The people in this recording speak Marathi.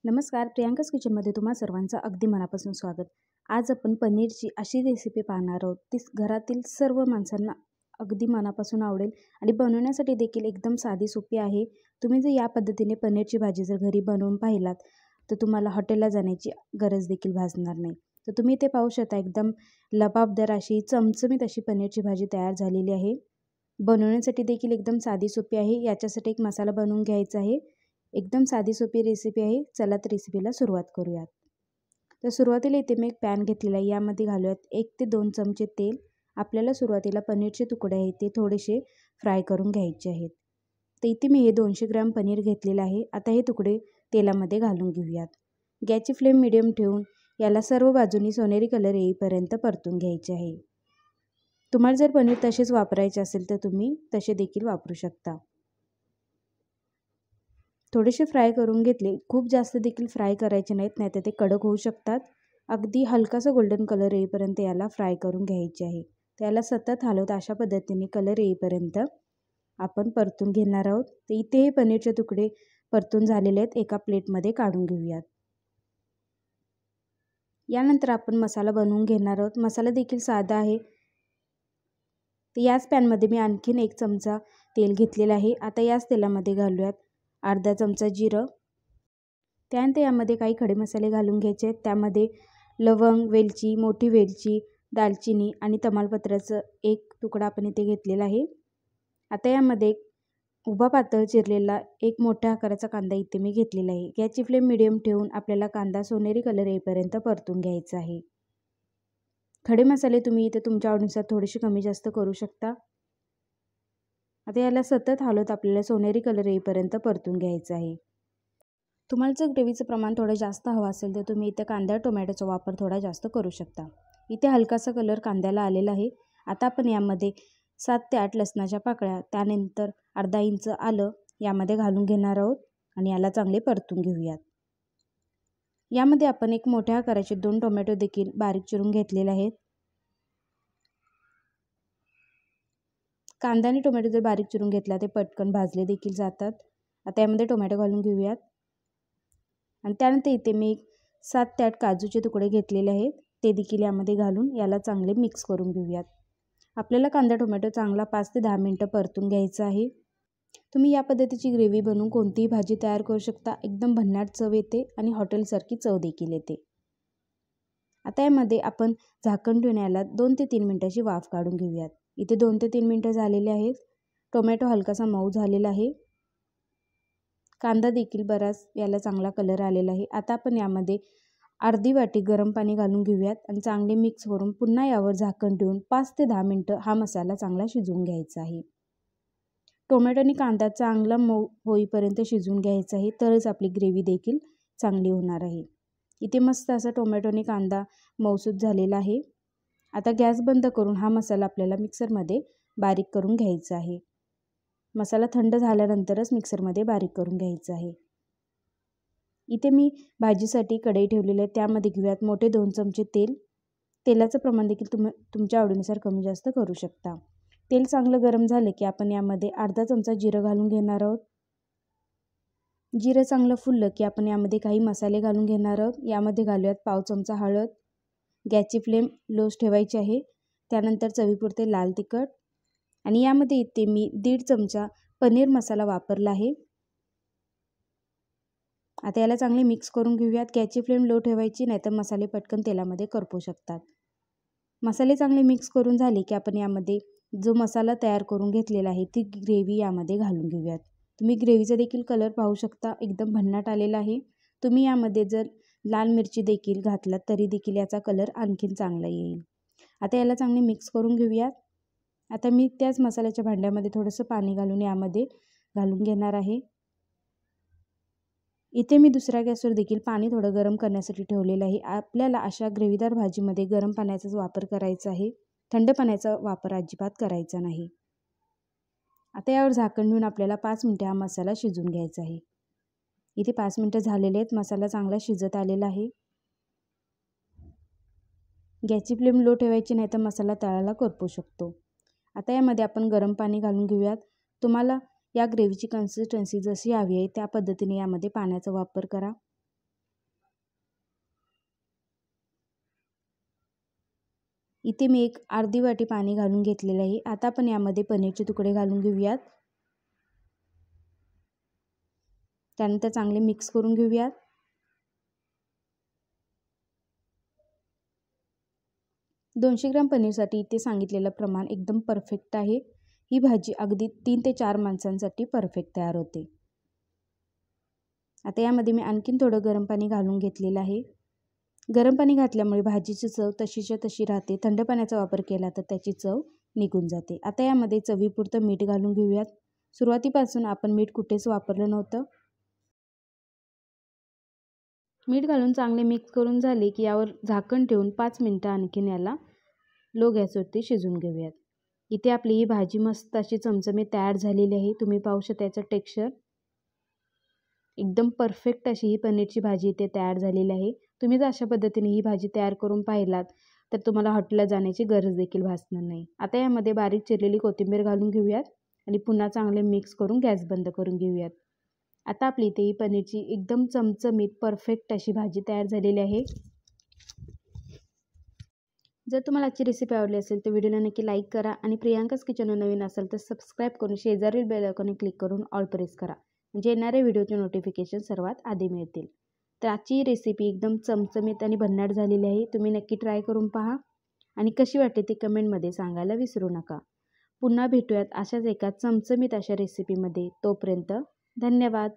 नमस्कार, प्रियांकाज किचनमध्ये तुम्हा सर्वांचं अगदी मनापासून स्वागत. आज आपण पनीरची अशी रेसिपी पाहणार आहोत, ती घरातील सर्व माणसांना अगदी मनापासून आवडेल आणि बनवण्यासाठी देखील एकदम साधी सोपी आहे. तुम्ही जर या पद्धतीने पनीरची भाजी जर घरी बनवून पाहिलात, तर तुम्हाला हॉटेलला जाण्याची गरज देखील भासणार नाही. तर तुम्ही इथे पाहू शकता, एकदम लबाबदार अशी चमचमीत अशी पनीरची भाजी तयार झालेली आहे. बनवण्यासाठी देखील एकदम साधी सोपी आहे. याच्यासाठी एक मसाला बनवून घ्यायचा आहे. एकदम साधी सोपी रेसिपी आहे. चला तर रेसिपीला सुरुवात करूयात. तर सुरुवातीला इथे मी एक पॅन घेतलेला आहे. यामध्ये घालूयात 1 ते 2 चमचे तेल. आपल्याला सुरुवातीला पनीरचे तुकडे आहेत ते थोडेसे फ्राय करून घ्यायचे आहेत. तर इथे मी हे 200 ग्रॅम पनीर घेतलेलं आहे. आता हे तुकडे तेलामध्ये घालून घेऊयात. गॅसची फ्लेम मिडियम ठेवून याला सर्व बाजूनी सोनेरी कलर येईपर्यंत परतून घ्यायचे आहे. तुम्हाला जर पनीर तसेच वापरायचे असेल तर तुम्ही तसे देखील वापरू शकता. थोडेसे फ्राय करून घेतले. खूप जास्त देखील फ्राय करायचे नाहीत, नाहीतर ते कडक होऊ शकतात. अगदी हलकासा गोल्डन कलर येईपर्यंत याला फ्राय करून घ्यायचे आहे. त्याला सतत हलवत अशा पद्धतीने कलर येईपर्यंत आपण परतून घेणार आहोत. तर इथे हे पनीरचे तुकडे परतून झालेले आहेत. एका प्लेटमध्ये काढून घेऊयात. यानंतर आपण मसाला बनवून घेणार आहोत. मसाला देखील साधा आहे. तर याच पॅनमध्ये मी आणखीन 1 चमचा तेल घेतलेलं आहे. आता याच तेलामध्ये घालूयात अर्धा चमचा जिरं. त्यानंतर यामध्ये काही खडे मसाले घालून घ्यायचे आहेत. त्यामध्ये लवंग, वेलची, मोठी वेलची, दालचिनी आणि तमालपत्राचं 1 तुकडा आपण इथे घेतलेला आहे. आता यामध्ये उभा पातळ चिरलेला 1 मोठ्या आकाराचा कांदा इथे मी घेतलेला आहे. गॅसची फ्लेम मिडियम ठेवून आपल्याला कांदा सोनेरी कलर येईपर्यंत परतून घ्यायचा आहे. खडे मसाले तुम्ही इथे तुमच्या आवडीनुसार थोडेसे कमी जास्त करू शकता. आता याला सतत हलवत आपल्याला सोनेरी कलर येईपर्यंत परतून घ्यायचं आहे. तुम्हाला जर ग्रेव्हीचं प्रमाण थोडं जास्त हवं असेल तर तुम्ही इथे कांदा टोमॅटोचा वापर थोडा जास्त करू शकता. इथे हलकासा कलर कांद्याला आलेला आहे. आता आपण यामध्ये 7 ते 8 लसणाच्या पाकळ्या, त्यानंतर अर्धा इंच आलं यामध्ये घालून घेणार आहोत आणि याला चांगले परतून घेऊयात. यामध्ये आपण 1 मोठ्या आकाराचे 2 टोमॅटो देखील बारीक चिरून घेतलेले आहेत. कांदा आणि टोमॅटो जर बारीक चिरून घेतला ते पटकन भाजले देखील जातात. आता यामध्ये टोमॅटो घालून घेऊयात आणि त्यानंतर इथे मी 7 ते 8 काजूचे तुकडे घेतलेले आहेत. ते देखील यामध्ये घालून याला चांगले मिक्स करून घेऊयात. आपल्याला कांदा टोमॅटो चांगला 5 ते 10 मिनिटं परतून घ्यायचा आहे. तुम्ही या पद्धतीची ग्रेव्ही बनवून कोणतीही भाजी तयार करू शकता. एकदम भन्नाट चव येते आणि हॉटेलसारखी चव देखील येते. आता यामध्ये आपण झाकण ठेवून याला 2 ते 3 मिनिटाची वाफ काढून घेऊयात. इथे 2 ते 3 मिनिटं झालेले आहेत. टोमॅटो हलकासा मऊ झालेला आहे. कांदा देखील बराच याला चांगला कलर आलेला आहे. आता आपण यामध्ये अर्धी वाटी गरम पाणी घालून घेऊयात आणि चांगले मिक्स करून पुन्हा यावर झाकण ठेवून 5 ते 10 मिनिटं हा मसाला चांगला शिजवून घ्यायचा आहे. टोमॅटो आणि कांदा चांगला मऊ होईपर्यंत शिजवून घ्यायचा आहे, तरच आपली ग्रेव्ही देखील चांगली होणार आहे. इथे मस्त असा टोमॅटो आणि कांदा मऊसूत झालेला आहे. आता गॅस बंद करून हा मसाला आपल्याला मिक्सरमध्ये बारीक करून घ्यायचा आहे. मसाला थंड झाल्यानंतरच मिक्सरमध्ये बारीक करून घ्यायचा आहे. इथे मी भाजीसाठी कढई ठेवलेली आहे. त्यामध्ये घेऊयात मोठे 2 चमचे तेल. तेलाचं प्रमाण देखील तुमच्या आवडीनुसार कमी जास्त करू शकता. तेल चांगलं गरम झालं की आपण यामध्ये अर्धा चमचा जिरं घालून घेणार आहोत. जिरं चांगलं फुललं की आपण यामध्ये काही मसाले घालून घेणार आहोत. यामध्ये घालूयात पाव चमचा हळद. गॅसची फ्लेम लोच ठेवायची आहे. त्यानंतर चवीपुरते लाल तिखट आणि यामध्ये इथे मी 1.5 चमचा पनीर मसाला वापरला आहे. आता याला चांगले मिक्स करून घेऊयात. गॅसची फ्लेम लो ठेवायची, नाहीतर मसाले पटकन तेलामध्ये करपू शकतात. मसाले चांगले मिक्स करून झाले की आपण यामध्ये जो मसाला तयार करून घेतलेला आहे ती ग्रेव्ही यामध्ये घालून घेऊयात. तुम्ही ग्रेव्हीचा देखील कलर पाहू शकता, एकदम भन्नाट आलेला आहे. तुम्ही यामध्ये जर लाल मिरची देखील घातलात तरी देखील याचा कलर आणखीन चांगला येईल. आता याला चांगले मिक्स करून घेऊयात. आता मी त्याच मसाल्याच्या भांड्यामध्ये थोडंसं पाणी घालून यामध्ये घालून घेणार आहे. इथे मी दुसऱ्या गॅसवर देखील पाणी थोडं गरम करण्यासाठी ठेवलेलं आहे. आपल्याला अशा ग्रेव्हीदार भाजीमध्ये गरम पाण्याचाच वापर करायचा आहे. थंड पाण्याचा वापर अजिबात करायचा नाही. आता यावर झाकण ठेवून आपल्याला 5 मिनिटे हा मसाला शिजवून घ्यायचा आहे. इथे 5 मिनिटं झालेले आहेत. मसाला चांगला शिजत आलेला आहे. गॅसची फ्लेम लो ठेवायची, नाही तर मसाला तळाला करपू शकतो. आता यामध्ये आपण गरम पाणी घालून घेऊयात. तुम्हाला या ग्रेव्हीची कन्सिस्टन्सी जशी हवी आहे त्या पद्धतीने यामध्ये पाण्याचा वापर करा. इथे मी एक अर्धी वाटी पाणी घालून घेतलेलं आहे। आता आपण यामध्ये पनीरचे तुकडे घालून घेऊयात। त्यानंतर चांगले मिक्स करून घेऊयात। दोनशे ग्राम पनीरसाठी इथे सांगितलेलं प्रमाण एकदम परफेक्ट आहे। ही भाजी अगदी 3 ते 4 माणसांसाठी परफेक्ट तयार होते। आता यामध्ये मी आणखीन थोडं गरम पाणी घालून घेतलेलं आहे। गरम पाणी घातल्यामुळे भाजीची चव तशीच्या तशी राहते। थंड पाण्याचा वापर केला तर त्याची चव निघून जाते। आता यामध्ये चवीपुरतं मीठ घालून घेऊयात। सुरुवातीपासून आपण मीठ कुठेच वापरलं नव्हतं। मीठ घालून चांगले मिक्स करून झाले की यावर झाकण ठेवून 5 मिनिटं आणखीन याला लो गॅसवरती शिजवून घेऊयात। इथे आपली ही भाजी मस्त अशी चमचमीत तयार झालेली आहे। तुम्ही पाहू शकता याचं टेक्स्चर एकदम परफेक्ट अशी ही पनीरची भाजी इथे तयार झालेली आहे। तुम्ही जर अशा पद्धतीने ही भाजी तयार करून पाहिलात तर तुम्हाला हॉटेलला जाण्याची गरज देखील भासणार नाही। आता यामध्ये बारीक चिरलेली कोथिंबीर घालून घेऊयात आणि पुन्हा चांगले मिक्स करून गॅस बंद करून घेऊयात। आता आपली इथे ही पनीरची एकदम चमचमीत परफेक्ट अशी भाजी तयार झालेली आहे। जर तुम्हाला आजची रेसिपी आवडली असेल तर व्हिडिओला नक्की लाईक करा आणि प्रियांकाज किचनवर नवीन असेल तर सबस्क्राईब करून शेजारील बेल आयकॉन क्लिक करून ऑल प्रेस करा, म्हणजे येणाऱ्या व्हिडिओचे नोटिफिकेशन सर्वात आधी मिळतील। तर आजची रेसिपी एकदम चमचमीत आणि भन्नाट झालेली आहे। तुम्ही नक्की ट्राय करून पहा आणि कशी वाटते ते कमेंटमध्ये सांगायला विसरू नका। पुन्हा भेटूयात अशाच एका चमचमीत अशा रेसिपीमध्ये। तोपर्यंत धन्यवाद।